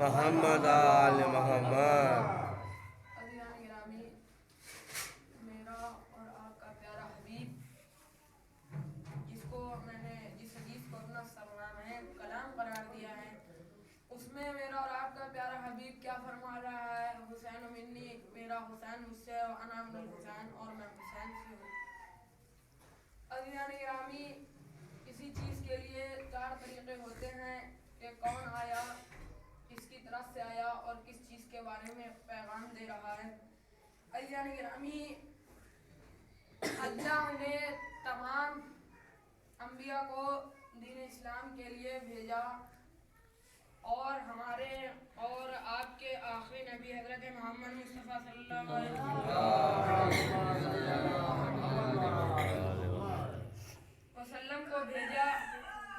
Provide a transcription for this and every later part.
محمد آل محمد۔ عزیزان گرامی، میرا اور آپ کا پیارا حبیب، جس حدیث کو اپنا سرنامہ کلام قرار دیا ہے، اس میں میرا اور آپ کا پیارا حبیب کیا فرما رہا ہے؟ حسین منی، میرا حسین مجھ سے ہے، انا من الحسین، اور میں حسین سے ہوں۔ عزیزان گرامی، کسی چیز کے لیے چار طریقے ہوتے ہیں کہ کون آیا، کس کی طرف سے آیا اور کس چیز کے بارے میں پیغام دے رہا ہے۔ عزیزان گرامی، اللہ نے تمام انبیاء کو دین اسلام کے لیے بھیجا، اور ہمارے اور آپ کے آخری نبی حضرت محمد مصطفیٰ صلی اللہ علیہ وسلم کو بھیجا،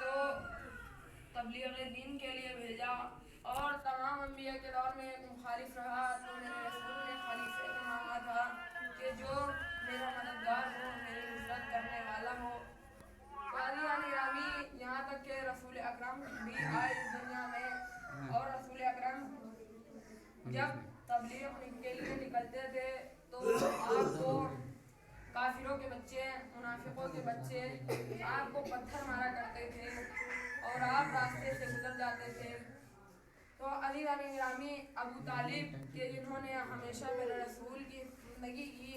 تو تبلیغ دین کے لیے بھیجا، اور تمام انبیاء کے دور میں ایک مخالف رہا، تو میرے رسول نے خلیفے کو مانگا تھا کہ جو میرا مددگار ہو، میری نصرت کرنے والا ہو۔ تو عزیزان گرامی، یہاں تک کہ رسول اکرم بھی آئے اس دنیا میں، اور رسول اکرم جب تبلیغ کے لیے نکلتے تھے تو آپ کو کافروں کے بچے، منافقوں کے بچے آپ کو پتھر مارا کرتے تھے اور آپ راستے سے گزر جاتے تھے۔ تو عزیزان گرامی، ابو طالب کہ جنہوں نے ہمیشہ میرے رسول کی زندگی کی،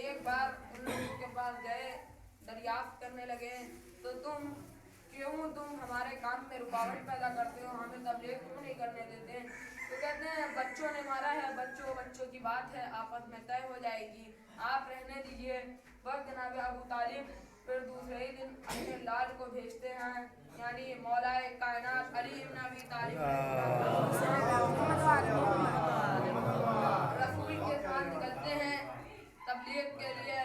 ایک بار ان لوگوں کے پاس گئے، دریافت کرنے لگے تو تم ہمارے کام میں رکاوٹ پیدا کرتے ہو، ہمیں تبلیغ کیوں نہیں کرنے دیتے؟ تو کہتے ہیں بچوں نے مارا ہے، بچوں کی بات ہے، آپس میں طے ہو جائے گی، آپ رہنے دیجئے۔ وقت جناب ابو طالب پھر دوسرے ہی دن اپنے لال کو بھیجتے ہیں، یعنی مولا کائنات علی ابن ابی طالب رسول کے ساتھ نکلتے ہیں تبلیغ کے لیے۔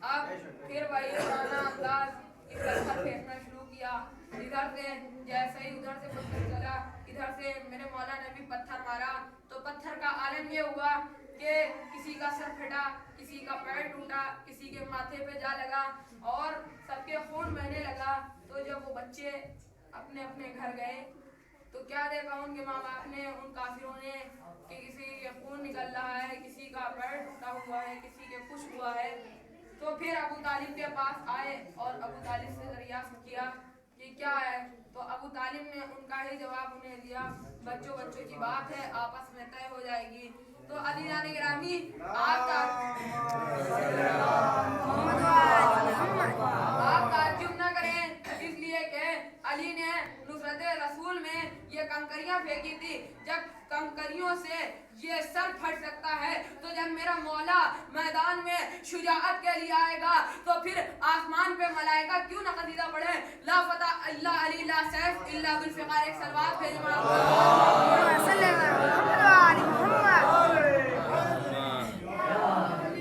اب پھر وہی پرانا انداز، پتھر پھینکنا شروع کیا، ادھر سے جیسے ہی ادھر سے پتھر چلا، ادھر سے میرے مولا نے بھی پتھر مارا، تو پتھر کا عالم یہ ہوا کہ کسی کا سر پھٹا، کسی کا پیر ٹوٹا، کسی کے ماتھے پہ جا لگا، اور سب کے خون بہنے لگا۔ تو جب وہ بچے اپنے اپنے گھر گئے تو کیا دیکھا ان کے ماں باپ نے، ان کافروں نے، کہ کسی کے خون نکل رہا ہے، کسی کا پیر ٹوٹا ہوا ہے، کسی کے کچھ ہوا ہے۔ تو پھر ابو طالب کے پاس آئے اور ابو طالب سے دریافت کیا کہ کیا ہے؟ تو ابو طالب نے ان کا ہی جواب انہیں دیا، بچوں کی بات ہے، آپس میں طے ہو جائے گی۔ تو عزیزان گرامی، آپ تعجب نہ کریں، اس لیے کہ علی نے نصرت رسول میں یہ کنکریاں پھینکی تھی۔ جب کنکریوں سے یہ سر پھٹ سکتا ہے تو جب میرا مولا میدان میں شجاعت کے لیے آئے گا تو پھر آسمان پہ ملائکہ کیوں نہ قصیدہ پڑھے، لا فتح الا علی لا سیف الا بالفقار۔ ایک سلوات بھیجیں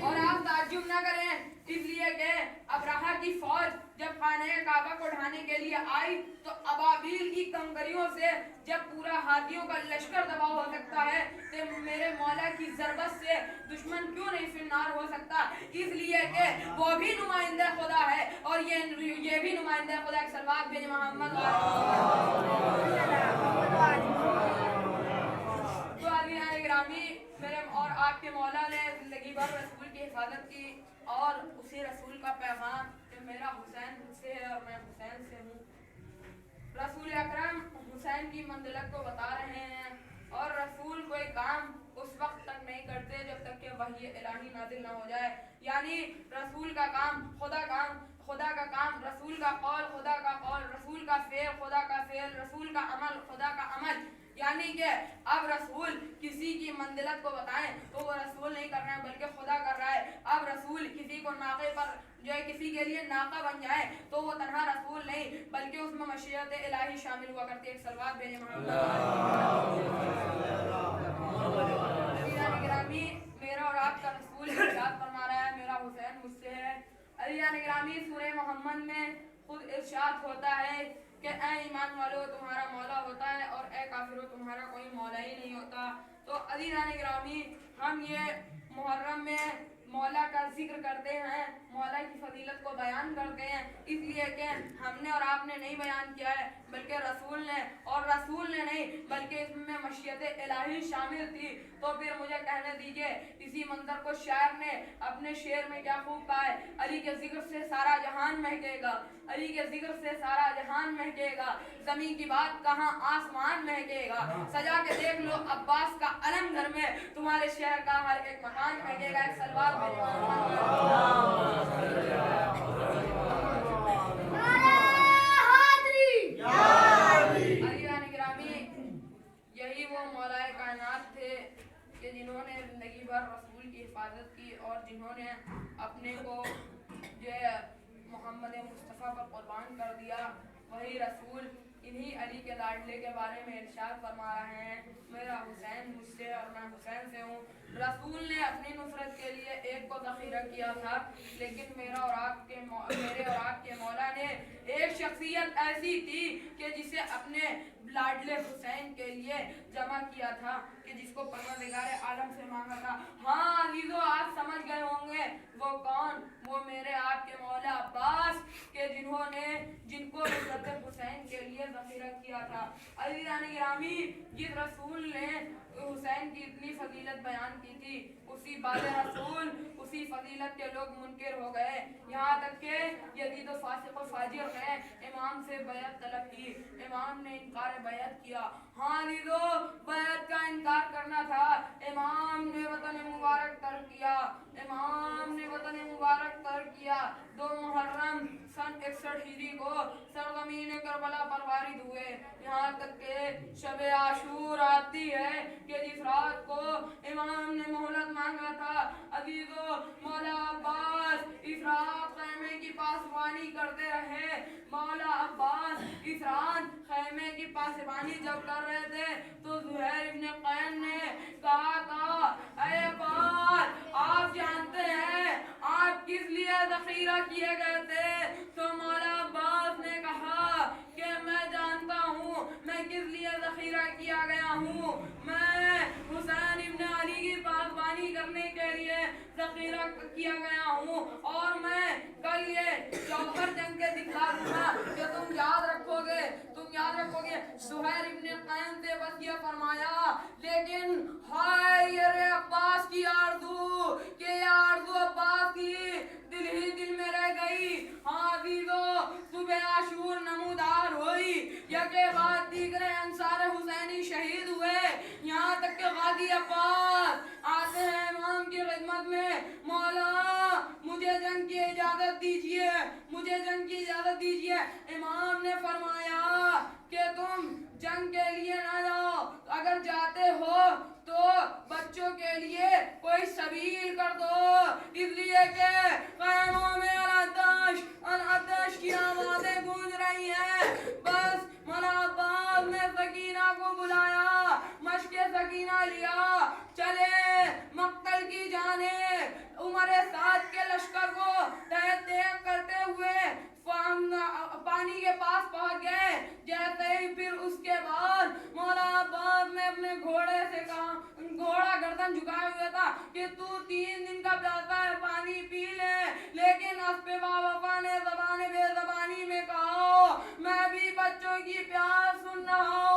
اور آپ تعجب نہ کریں، اس لیے کہ ابرہہ کی فوج جب خانہ کعبہ کو ڈھانے کے لیے آئی تو ابابیل کی کنکریوں سے جب پورا ہاتھیوں کا لشکر دبا ہو سکتا ہے تو میرے مولا کی ضربت سے دشمن کیوں نہیں فرنار ہو سکتا؟ اس لیے کہ وہ بھی نمائندہ خدا ہے اور یہ بھی نمائندہ خدا۔ ایک سلوات بھیجیں محمد۔ تو عزیزان گرامی، میرے اور آپ کے مولا نے زندگی بھر رسول کی حفاظت کی، اور اسی رسول کا پیغام کہ میرا حسین مجھ سے ہے اور میں حسین سے ہوں۔ رسول اکرم حسین کی منزلت کو بتا رہے ہیں، اور رسول کوئی کام اس وقت تک نہیں کرتے جب تک کہ وحی الہی نازل نہ ہو جائے، یعنی رسول کا کام خدا کا کام، رسول کا قول خدا کا قول، رسول کا فعل خدا کا فعل، رسول کا عمل خدا کا عمل۔ یعنی کہ اب رسول کسی کی منزلت کو بتائیں تو وہ رسول نہیں کر رہے ہیں بلکہ خدا کر رہا ہے۔ اب رسول کسی کو ناقے پر جو ہے کسی کے لیے ناقہ بن جائے تو وہ تنہا رسول نہیں بلکہ اس میں مشیت الہی شامل ہوا کرتی ہے۔ ایک سلوات بھیجیں محمد۔ گرامی، میرا اور آپ کا رسول ارشاد فرما رہا ہے، میرا حسین مجھ سے ہے۔ عزیزان گرامی، سورہ محمد میں خود ارشاد ہوتا ہے کہ اے ایمان والو تمہارا مولا ہوتا ہے اور اے کافرو تمہارا کوئی مولا ہی نہیں ہوتا۔ تو عزیزان گرامی، ہم یہ محرم میں مولا کا ذکر کرتے ہیں، مولا کی فضیلت کو بیان کرتے ہیں، اس لیے کہ ہم نے اور آپ نے نہیں بیان کیا ہے بلکہ رسول نے، اور رسول نے نہیں بلکہ اس میں مشیت الہی شامل تھی۔ تو پھر مجھے کہنے دیجئے اسی منظر کو شاعر نے اپنے شعر میں کیا خوب کہا ہے، علی کے ذکر سے سارا جہان مہکے گا، علی کے ذکر سے سارا جہان مہکے گا، زمین کی بات کہاں آسمان مہکے گا، سجا کے دیکھ لو عباس کا علم گھر میں، تمہارے شہر کا ہر ایک مکان مہکے گا۔ ایک سلوات یہی وہ مولا کائنات تھے کہ جنہوں نے زندگی بھر رسول کی حفاظت کی اور جنہوں نے اپنے کو جو محمد مصطفیٰ پر قربان کر دیا۔ وہی رسول انہی علی کے لاڈلے کے بارے میں ارشاد فرما رہے ہیں، میرا حسین مجھ سے اور میں حسین سے ہوں۔ رسول نے اپنی نصرت کے لیے ایک کو ذخیرہ کیا تھا، لیکن میرے اور آپ کے مولا نے ایک شخصیت ایسی تھی کہ جسے اپنے لاڈلے حسین کے لیے جمع کیا تھا، کہ جس کو پروردگار عالم سے مانگا تھا۔ ہاں عزیزو، آپ سمجھ گئے ہوں گے وہ کون، وہ میرے آپ کے مولا عباس کہ جن کو نصرت حسین کے لیے ذخیرہ کیا تھا۔ عزیزان گرامی، جس رسول نے حسین کی اتنی فضیلت بیان کی تھی، اسی بعد رسول اسی فضیلت کے لوگ منکر ہو گئے، یہاں تک کہ یزید و فاسق و فاجر نے امام سے بیعت طلب کی، امام نے انکار بیعت کیا۔ ہاں عزیزو، بیعت کا انکار کرنا تھا، امام نے وطن مبارک ترک کیا، امام نے وطن مبارک ترک کیا۔ 2 محرم سن 61 ہجری کو سرزمین کربلا پر وارد ہوئے، یہاں تک کہ شب عاشور آتی ہے کہ جس رات کو امام نے مہلت مانگا تھا، عزیزو مولا عباس اس رات خیمے کی پاسبانی کرتے رہے۔ مولا عباس اس رات خیمے کی پاسبانی جب کر رہے تھے تو زہیر ابن قین نے کہا تھا، اے عباس آپ جانتے ہیں آپ کس لیے ذخیرہ کیے گئے تھے؟ تو مولا عباس نے کہا کہ میں جانتا ہوں میں کس لیے ذخیرہ کیا گیا ہوں، میں حسین ابن علی کی پاسبانی کرنے کے لیے ذخیرہ کیا گیا ہوں، اور میں کل یہ جوہر جنگ کے دکھا دوں گا کہ تم یاد رکھو گے۔ زہیر ابن قین سے بس یہ فرمایا، لیکن ہائے یہ عباس کی آرزو، کہ یہ آرزو عباس کی دل ہی دل میں رہ گئی۔ ہاں عزیزو، صبح عاشور نمودار ہوئی، یکے بعد دیگرے انصار حسینی شہید ہوئے، یہاں تک کہ غازی عباس آتے ہیں امام کی خدمت میں، مولا مجھے جنگ کی اجازت دیجئے، مجھے جنگ کی اجازت دیجئے۔ امام نے فرمایا کہ تم جنگ کے لیے نہ جاؤ، اگر جاتے ہو تو بچوں کے لیے کوئی سبیل کر دو، اس لیے کہ خیموں میں العطش کی آوازیں گونج رہی ہیں۔ بس مولا عباس نے سکینہ کو بلایا، مشق سکینہ لیا، چلے مقتل کی جانب۔ عمر سعد کے لشکر کو تیز کرتے ہوئے پانی کے پاس پہنچ گئے، جیسے ہی پھر اس کے بعد مولا عباس نے اپنے گھوڑے سے کہا، گھوڑا گردن جھکائے ہوئے تھا کہ تو 3 دن کا پیاسا ہے پانی پی لے، لیکن اسپِ باوفا نے زبان بے زبانی میں کہا، میں بھی بچوں کی پیاس سن رہا